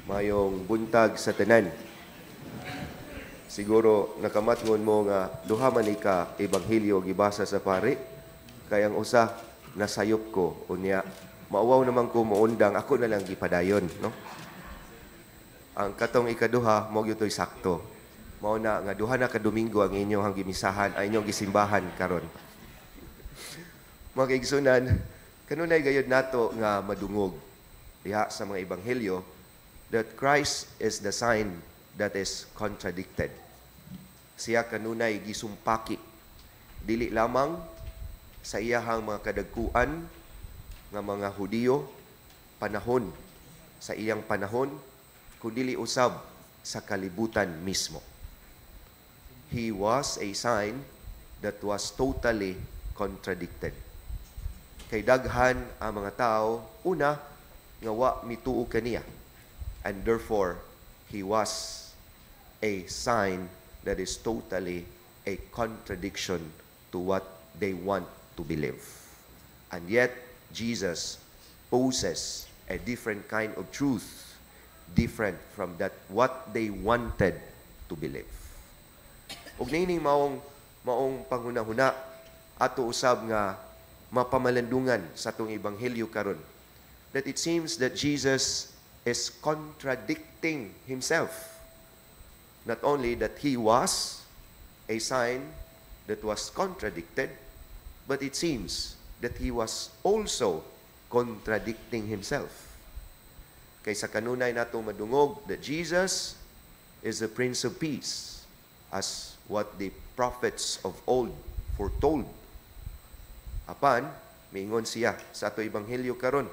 Mayong buntag sa tanan. Siguro nakamatngon mo nga duha man ka ebanghelyo gibasa sa pari kay ang usa nasayop ko unya mauwaw naman ko moundang ako na lang gipadayon, no? Ang katong ikaduha mo gyud sakto. Mao na nga duha na ka Domingo ang inyong gimisahan ay inyong gisimbahan karon. Mga kaigsunan, kanunay gayud nato nga madungog diha sa mga ebanghelyo that Christ is the sign that is contradicted. Siya kanunay gisumpaki dili lamang sa iyahang mga kadagkuan nga mga Hudiyo panahon sa iyang panahon kundi usab sa kalibutan mismo. He was a sign that was totally contradicted. Kay daghan ang mga tao una nga wa mituo kaniya, and therefore he was a sign that is totally a contradiction to what they want to believe. And yet Jesus poses a different kind of truth, different from that what they wanted to believe. Ug nining maong panghunahuna ato usab nga mapamalandungan sa atong ebanghelyo karon, that it seems that Jesus is contradicting himself. Not only that he was a sign that was contradicted, but it seems that he was also contradicting himself. Kay sa kanunay nato madungog that Jesus is the Prince of Peace, as what the prophets of old foretold. Apan, miingon siya sa ato ebanghelyo karon,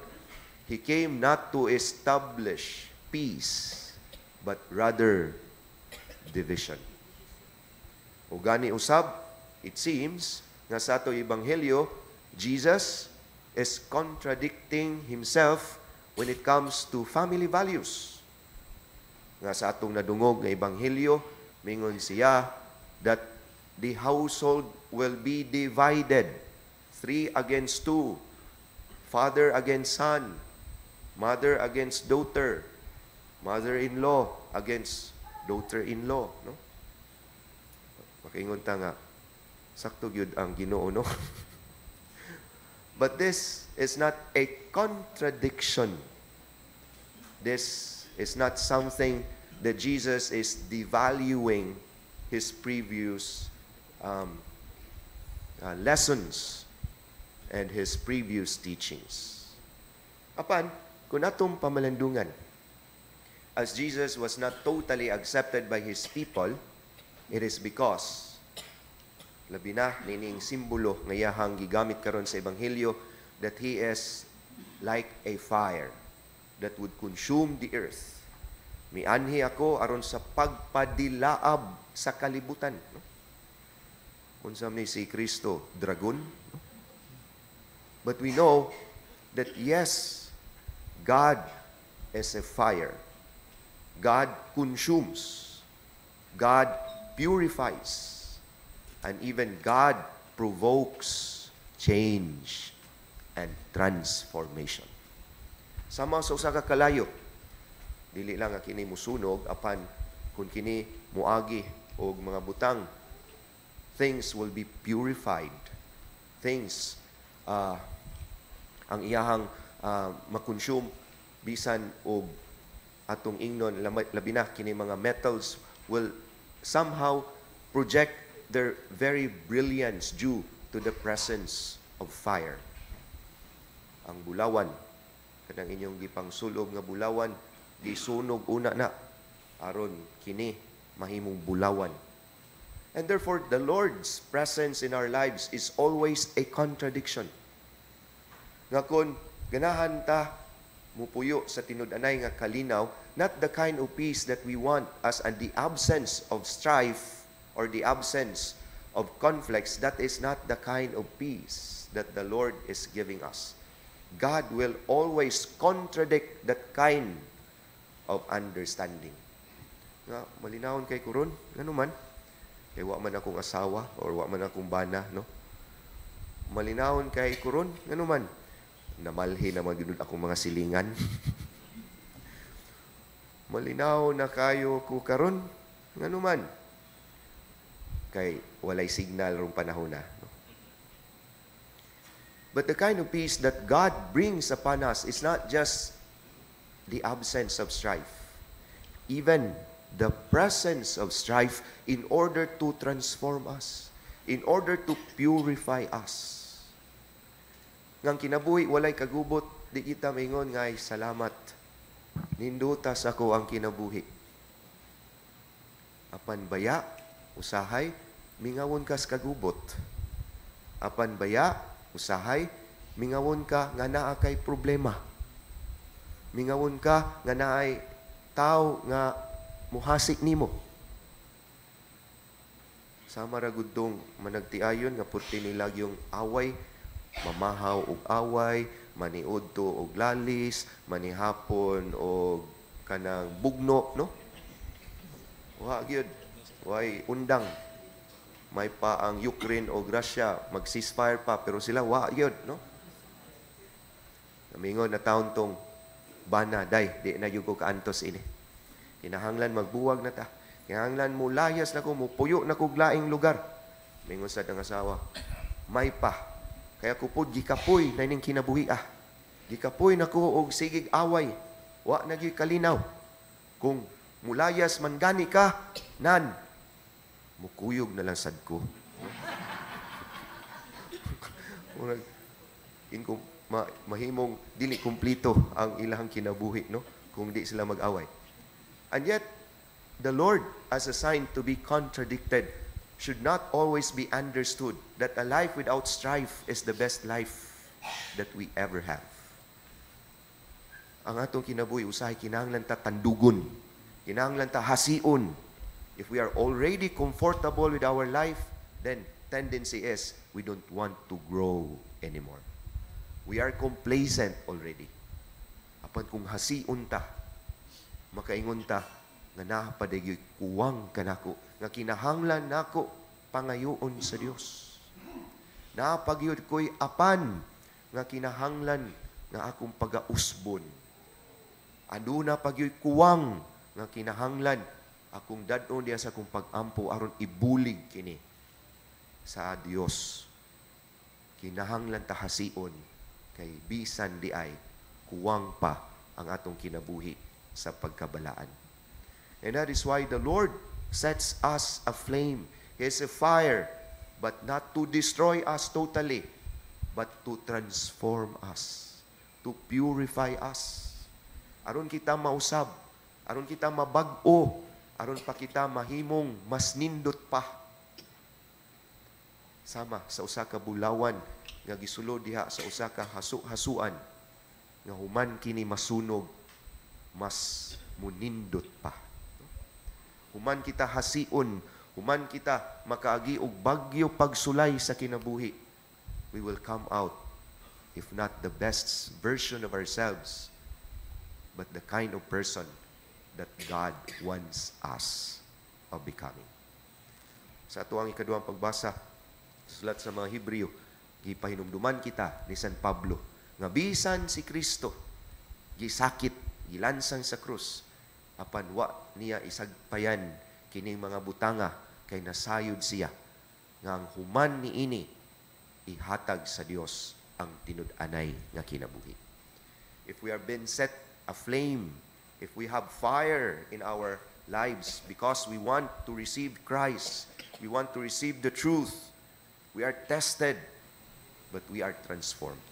he came not to establish peace, but rather division. O gani usab, it seems nga sa ato ebanghelyo, Jesus is contradicting himself when it comes to family values. Nga sa atong nadungog nga ebanghelyo, mingon siya that the household will be divided 3 against 2, father against son, mother against daughter, mother-in-law against daughter-in-law, no? Makaingon ta nga sakto gyud ang Ginoo, no? But this is not a contradiction. This is not something that Jesus is devaluing his previous lessons and his previous teachings. Apan, kung atong pamalandungan, as Jesus was not totally accepted by his people, it is because labi na nining simbolo nga iyahang gigamit karon sa ebanghelyo that he is like a fire that would consume the earth. Mianhi ako aron sa pagpadilaab sa kalibutan, no? Unsa ni si Kristo, dragon, no? But we know that yes, God is a fire. God consumes. God purifies. And even God provokes change and transformation. Sama sa usa ka kalayo, dili lang nga kini musunog apan kung kini muagi og mga butang, things will be purified. Things ang iyahang makonsume bisan og atong ingnon labi na kini mga metals will somehow project their very brilliance due to the presence of fire. Ang bulawan, kanang inyong gipangsulob nga bulawan, gisunog una na aron kini mahimong bulawan. And therefore, the Lord's presence in our lives is always a contradiction. Nga kun ganahan ta mupuyo sa tinud-anay nga kalinaw, not the kind of peace that we want as and the absence of strife or the absence of conflicts, that is not the kind of peace that the Lord is giving us. God will always contradict that kind of understanding. Nga, malinawon kay kuron, ano man, kay wa man akong asawa or wa man akong bana, no? Malinawon kay kuron, ano man, namalhi naman ginud akong mga silingan. Malinaw na kayo ko karon nganuman kay walay signal rong panahon na. No? But the kind of peace that God brings upon us is not just the absence of strife, even the presence of strife in order to transform us, in order to purify us. Ngang kinabuhi, walay kagubot, di kita mingon ngay, salamat. Nindutas ako ang kinabuhi. Apan baya, usahay, mingawon kas kagubot. Apan baya, usahay, mingawon ka nga naa kay problema. Mingawon ka nga naay tao nga muhasik nimo. Sama ra gud dong managtiayon nga purti nila yung away, mamahaw og away, maniudto og lalis, manihapon og kanang bugno, no? Wa gyud, way undang. May pa ang Ukraine o Russia mag-ceasefire pa pero sila wa gyud, no? Namingon na taon tong bana day, di na gyud ko kaantos ini. Kinahanglan magbuwag na ta. Kinahanglan mo layas na ko, mo puyo na ko laing lugar. Mingon sa ang asawa, may pa. Kaya ko po, gikapoy na ining kinabuhi ah. Gikapoy na ko og sigig away. Wa na gyud kalinaw. Kung mulayas man gani ka, nan, mukuyog na lang sad ko. Mahimong dili kumplito ang ilang kinabuhi, no? Kung di sila mag-away. And yet, the Lord, as a sign to be contradicted, should not always be understood that a life without strife is the best life that we ever have. Ang atong kinabuhi, usahay, kinahanglan ta tandugon. Kinahanglan ta hasiun. If we are already comfortable with our life, then tendency is we don't want to grow anymore. We are complacent already. Apan kung hasiun ta, makaingon ta, nga napadigyoy kuwang kanako, nga kinahanglan nako pangayoon sa Dios. Napagyud ko'y apan, nga kinahanglan nga akong pagausbon. Aduna pagyoy kuwang, nga kinahanglan akong dadon diya sa akong pag-ampo aron ibulig kini sa Dios. Kinahanglan ta hasiun kay bisan di ay kuwang pa ang atong kinabuhi sa pagkabalaan. And that is why the Lord sets us aflame. He is a fire, but not to destroy us totally, but to transform us, to purify us. Aron kita mausab, aron kita mabag-o, aron pa kita mahimong mas nindot pa. Sama sa usa ka bulawan nga gisulod diha sa usa ka hasu-hasuan nga human kini masunog, mas munindot pa. Human kita hasiun, human kita makaagi og bagyo pagsulay sa kinabuhi, we will come out, if not the best version of ourselves, but the kind of person that God wants us of becoming. Sa atuang ikaduhang pagbasa, sulat sa mga Hebreo, gipahinumduman kita ni San Pablo, nga bisan si Kristo, gisakit, gilansang sa krus, apan wa niya isagpayan kining mga butanga kay nasayod siya nga ang human niini ihatag sa Dios ang tinud-anay nga kinabuhi. If we are been set aflame, if we have fire in our lives because we want to receive Christ, we want to receive the truth, we are tested, but we are transformed.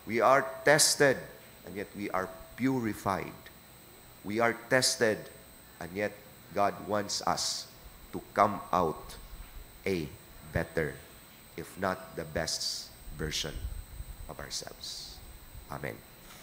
We are tested, and yet we are purified. We are tested, and yet God wants us to come out a better, if not the best version of ourselves. Amen.